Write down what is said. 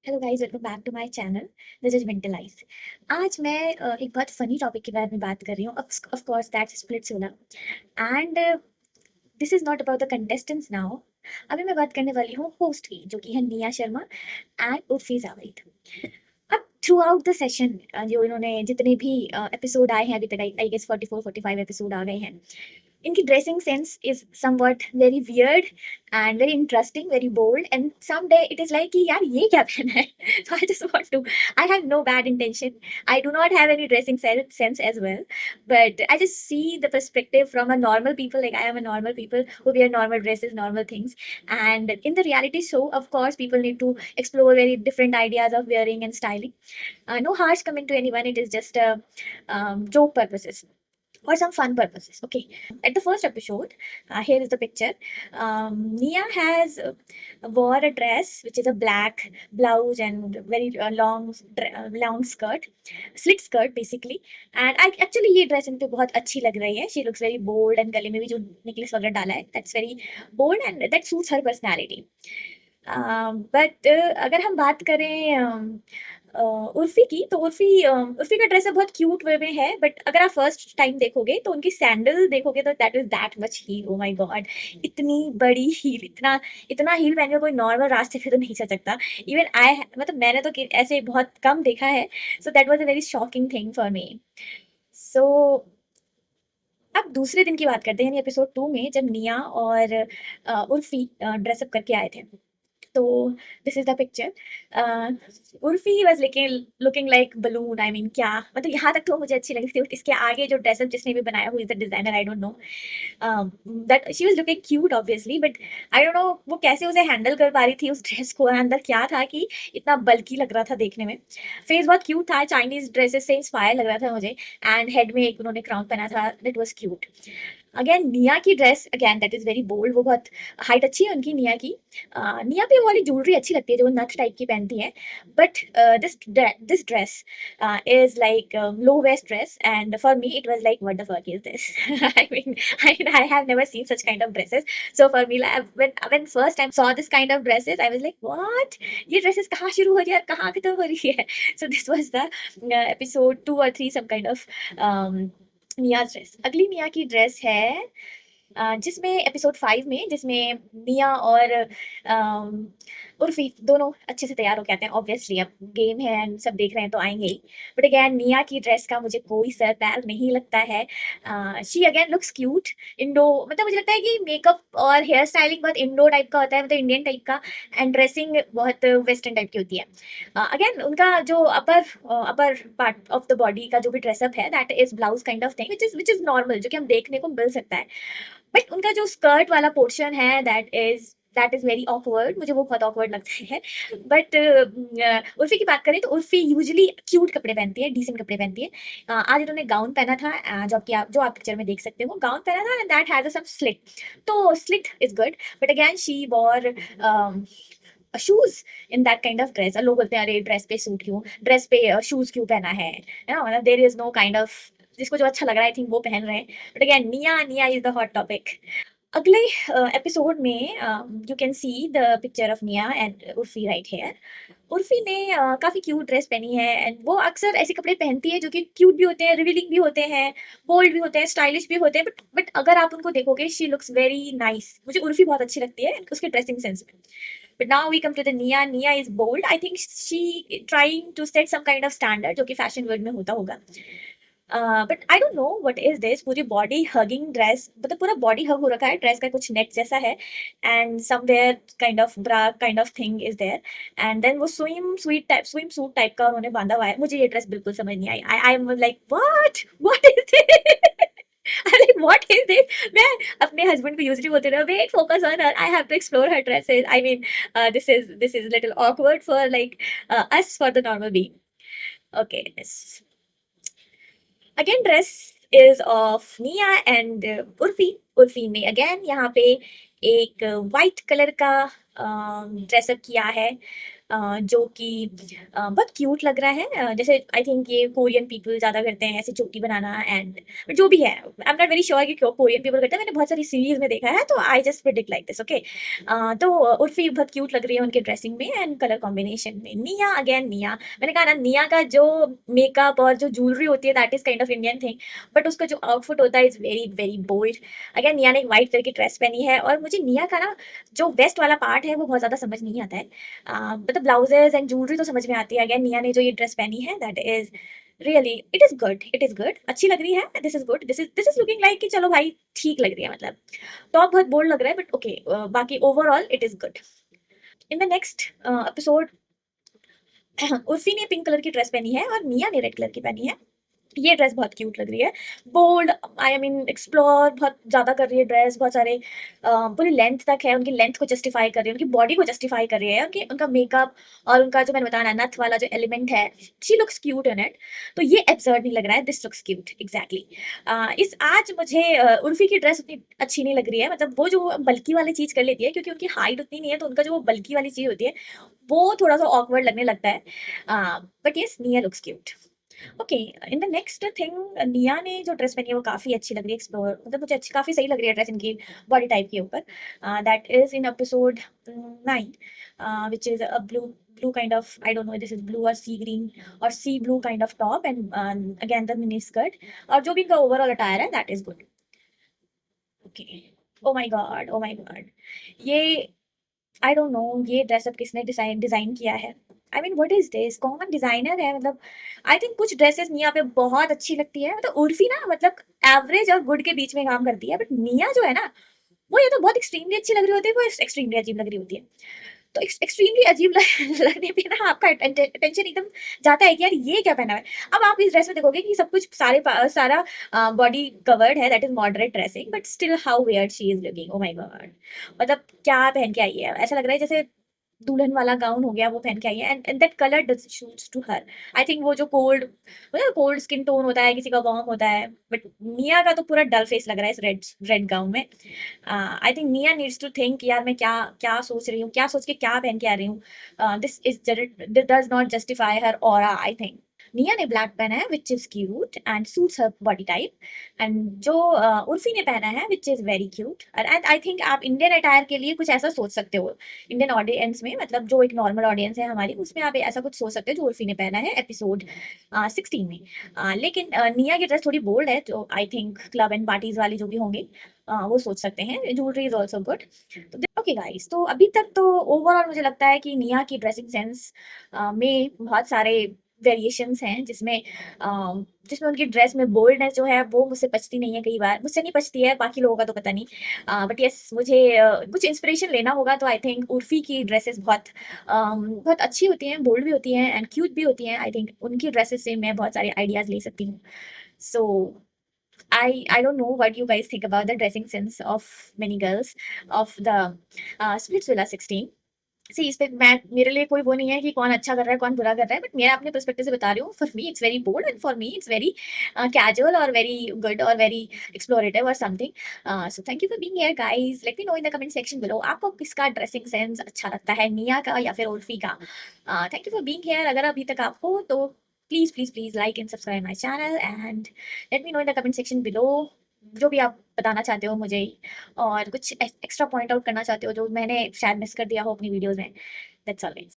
Hello guys, welcome back to my channel the judgmental eyes. आज मैं एक बहुत फनी टॉपिक के बारे में बात कर रही हूँ। Of course that's Splitsvilla. And this is not about the contestants now. अभी मैं बात करने वाली हूँ होस्ट की, जो कि है निया शर्मा एंड उर्फी जावेद। अब थ्रू आउट द सेशन जो इन्होंने जितने भी एपिसोड आए हैं अभी तक, आई गेस 44-45 एपिसोड आ गए हैं। इनकी dressing sense is somewhat very weird and very interesting, very bold, and some day it is like कि यार ये क्या पहना है। So I just want to, I have no bad intention, I do not have any dressing sense as well, but I just see the perspective from a normal people, like I am a normal people who wear normal dresses, normal things. And in the reality show, of course, people need to explore very different ideas of wearing and styling. No harsh comment to anyone, it is just a joke purposes or some fun purposes. Okay. At the first episode, here is the picture. Nia has wore a dress which is a black blouse and very long skirt, slit skirt basically. And I actually ये dress इन पे बहुत अच्छी लग रही है. She looks very bold and गले में भी जो necklace वगैरह डाला है, that's very bold and that suits her personality. But अगर हम बात करें उर्फी की, तो उर्फी का ड्रेस बहुत क्यूट वे में है, बट अगर आप फर्स्ट टाइम देखोगे तो उनकी सैंडल देखोगे तो that is that much heel. Oh my god, इतनी बड़ी हील, इतना इतना हील पहन के कोई नॉर्मल रास्ते पे तो नहीं चल सकता। इवन आई, मतलब मैंने तो ऐसे बहुत कम देखा है। So that was a very shocking thing for me. So अब दूसरे दिन की बात करते हैं, यानी एपिसोड 2 में, जब निया और उर्फी ड्रेसअप करके आए थे। तो this is the picture. Urfi was looking like balloon. I mean क्या, मतलब यहाँ तक तो मुझे अच्छी लगी थी, बट इसके आगे जो ड्रेसअप जिसने भी बनाया, who is the designer, I don't know, that she was looking cute obviously, but I don't know वो कैसे उसे हैंडल कर पा रही थी उस ड्रेस को। अंदर क्या था कि इतना बल्की लग रहा था देखने में। फेस बहुत क्यूट था, चाइनीज ड्रेसेस से इंस्पायर लग रहा था मुझे। एंड हेड में एक उन्होंने क्राउन पहना था, that was cute. Again Nia की dress, again that is very bold. वो बहुत हाइट अच्छी है उनकी, निया की। निया पे वो वाली ज्वेलरी अच्छी लगती है जो नथ टाइप की पहनती है, but this dress is like low waist dress, and for me it was like, what the fuck is this? I mean, I have never seen such kind of dresses. So for me, like, when first time saw this kind of dresses, I was like, what? ये dresses कहाँ शुरू हो रही है और कहाँ खत्म हो रही है? So this was the episode 2 or 3, some kind of निया ड्रेस। अगली निया की ड्रेस है जिसमें एपिसोड 5 में, जिसमें निया और अम, उर्फी दोनों अच्छे से तैयार होके आते हैं। ऑब्वियसली अब गेम है एंड सब देख रहे हैं तो आएंगे ही। बट अगेन निया की ड्रेस का मुझे कोई सर पैर नहीं लगता है। She again looks cute. Indo, मतलब मुझे लगता है कि मेकअप और हेयर स्टाइलिंग बहुत इंडो टाइप का होता है, मतलब इंडियन टाइप का। एंड ड्रेसिंग बहुत वेस्टर्न टाइप की होती है। अगेन उनका जो upper part of the body का जो भी ड्रेसअप है, that is blouse kind of thing which is normal, जो कि हम देखने को मिल सकता है। बट उनका जो स्कर्ट वाला पोर्शन है, दैट इज वेरी ऑकवर्ड, मुझे वो बहुत ऑकवर्ड लगता है। बट उर्फी की बात करें तो उर्फी यूजुअली क्यूट कपड़े पहनती है, डिसेंट कपड़े पहनती है। आज इन्होंने गाउन पहना था, जो आप पिक्चर में देख सकते हो, गाउन पहना था, and that has some slit. तो slit is good, but again she wore shoes in that kind of dress. लोग बोलते हैं अरे ड्रेस पे सूट क्यों, ड्रेस पे शूज क्यों पहना है ना, मतलब there is know kind of, जिसको जो अच्छा लग रहा है आई थिंक वो पहन रहे हैं। But again Nia Nia is the hot topic. अगले एपिसोड में you can see the picture of Nia and Urfi right here. Urfi ने काफी क्यूट ड्रेस पहनी है, एंड वो अक्सर ऐसे कपड़े पहनती है जो कि क्यूट भी होते हैं, रिवीलिंग भी होते हैं, बोल्ड भी होते हैं, स्टाइलिश भी होते हैं। बट अगर आप उनको देखोगे, शी लुक्स वेरी नाइस। मुझे उर्फी बहुत अच्छी लगती है उसके ड्रेसिंग सेंस में। But now we come to the Nia. Nia is bold. I think she trying to set some kind of standard जो कि फैशन वर्ल्ड में होता होगा। But I don't know what is this, पूरी body hugging dress, मतलब पूरा body हग हो रखा है, ड्रेस का कुछ नेक जैसा है, and somewhere kind of bra kind of thing is there. And then वो स्विम सूट टाइप का उन्होंने बांधा हुआ है। मुझे ये ड्रेस बिल्कुल समझ नहीं आई। I am like what is this? I like what is this? मैं अपने हस्बैंड को यूजुअली बोलते रहा, wait focus on her, I have to explore her dresses. I mean this is little awkward for like us, for the normal being. Okay, again dress is of Nia and Urfi. Urfi ने again यहाँ पे एक white colour का dress up किया है। जो कि बहुत क्यूट लग रहा है। जैसे आई थिंक ये कोरियन पीपल ज़्यादा करते हैं ऐसे चोटी बनाना, एंड जो भी है I am not very sure कि क्यों कोरियन पीपल करते हैं, मैंने बहुत सारी सीरीज में देखा है, तो I just predict like this, okay. तो उर्फी बहुत क्यूट लग रही है उनके ड्रेसिंग में एंड कलर कॉम्बिनेशन में। निया, अगेन निया, मैंने कहा ना निया का जो मेकअप और जो ज्वेलरी होती है that is kind of Indian thing, but उसका जो आउटफिट होता है is very very bold. Again Nia ने एक व्हाइट कलर की ड्रेस पहनी है, और मुझे निया का ना जो वेस्ट वाला पार्ट है वो बहुत ज्यादा समझ नहीं आता है। मतलब ब्लाउजेस एंड ज्वेलरी तो समझ में आती है। अगेन निया ने जो ये ड्रेस पहनी है that is really, it is good, it is good, अच्छी लग रही है, this is good, this is looking like कि चलो भाई ठीक लग रही है। मतलब टॉप बहुत बोल्ड लग रहा है बट ओके, बाकी overall it is good. In the next episode Urfi ने पिंक कलर की ड्रेस पहनी है और निया ने रेड कलर की पहनी है। ये ड्रेस बहुत क्यूट लग रही है, बोल्ड, आई मीन एक्सप्लोर बहुत ज्यादा कर रही है ड्रेस, बहुत सारे पूरी लेंथ तक है, उनकी लेंथ को जस्टिफाई कर रही है, उनकी बॉडी को जस्टिफाई कर रही है, उनकी उनका मेकअप और उनका जो मैंने बताया ना नथ वाला जो एलिमेंट है, she looks cute in it. तो ये एब्सर्ड नहीं लग रहा है, दिस लुक्स क्यूट एग्जैक्टली। इस आज मुझे उर्फी की ड्रेस उतनी अच्छी नहीं लग रही है, मतलब वो जो बल्कि वाली चीज कर लेती है क्योंकि उनकी हाइट उतनी नहीं है, तो उनका जो वो बल्कि वाली चीज होती है वो थोड़ा सा ऑकवर्ड लगने लगता है। बट यस निया looks cute. Okay, in the next thing, निया ने जो ड्रेस पहनी है वो काफी अच्छी लग रही है, एक्सप्लोर मतलब मुझे अच्छी काफी सही लग रही है ड्रेस इनकी बॉडी टाइप के ऊपर। That is in episode 9, which is a blue kind of, I don't know this is blue or sea green or sea blue kind of top, and again the mini skirt, और जो भी इनका overall attire है that is good. Okay, O my God, O my God, ये I don't know ये dress up किसने design design किया है। I mean what is this, कौन डिजाइनर है? मतलब आई थिंक कुछ ड्रेसेस निया पे बहुत अच्छी लगती है, मतलब उर्फी ना मतलब एवरेज और गुड के बीच में काम करती है, बट निया जो है ना वो या तो बहुत एक्सट्रीमली अच्छी लग रही होती है, वो एक्सट्रीमली अजीब लग रही होती है। तो एक्सट्रीमली अजीब लगने पे ना आपका अटेंशन एकदम जाता है कि यार ये क्या पहना है। अब आप इस ड्रेस में देखोगे कि सब कुछ सारा बॉडी कवर्ड है, that is moderate dressing, but still how weird she is looking, O my God. मतलब क्या पहन के आई है, ऐसा लग रहा है जैसे दुल्हन वाला गाउन हो गया वो पहन के आई है, and that colour does suits to her. I think वो जो कोल्ड स्किन टोन होता है, किसी का वार्म होता है, बट मिया का तो पूरा डल फेस लग रहा है इस रेड रेड गाउन में। I think Mia needs to think यार मैं क्या क्या सोच रही हूँ, क्या सोच के क्या पहन के आ रही हूँ। This is does not justify her aura I think. निया ने ब्लैक पहना है which is cute and suits her body type, and जो उर्फी ने पहना है which is very cute. And I think आप इंडियन अटायर के लिए कुछ ऐसा सोच सकते हो इंडियन ऑडियंस में, मतलब जो एक नॉर्मल ऑडियंस है हमारी उसमें आप ऐसा कुछ सोच सकते हो जो उर्फी ने पहना है एपिसोड 16 में। लेकिन निया की ड्रेस थोड़ी बोल्ड है, जो I think club and parties वाली जो भी होंगे वो सोच सकते हैं। Jewellery is also good. तो ओके गाइस, तो अभी तक तो ओवरऑल मुझे लगता है कि निया की ड्रेसिंग सेंस में बहुत सारे वेरिएशंस हैं, जिसमें उनकी ड्रेस में बोल्डनेस जो है वो मुझसे पचती नहीं है, कई बार मुझसे नहीं पचती है, बाकी लोगों का तो पता नहीं। बट यस मुझे कुछ इंस्पिरेशन लेना होगा तो आई थिंक उर्फी की ड्रेसेस बहुत अच्छी होती हैं, बोल्ड भी होती हैं एंड क्यूट भी होती हैं। आई थिंक उनकी ड्रेसेस से मैं बहुत सारे आइडियाज ले सकती हूँ। सो I don't know what you guys think about the dressing sense of many girls of the Splitsvilla 16। सी इस पे मैं मेरे लिए कोई वो नहीं है कि कौन अच्छा कर रहा है कौन बुरा कर रहा है, बट मैं अपने पर्सपेक्टिव से बता रही हूँ। For me it's very bold and for me it's very casual और वेरी गुड और वेरी एक्सप्लोरेटिव और something. So thank you for being here guys, let me know in the comment section below आपको किसका dressing sense अच्छा लगता है, निया का या फिर उर्फी का। Thank you for being here. अगर अभी तक आप हो तो please please please like and subscribe my channel, and let me know in the comment section below जो भी आप बताना चाहते हो मुझे, और कुछ एक्स्ट्रा पॉइंट आउट करना चाहते हो जो मैंने शायद मिस कर दिया हो अपनी वीडियोस में। That's all, guys.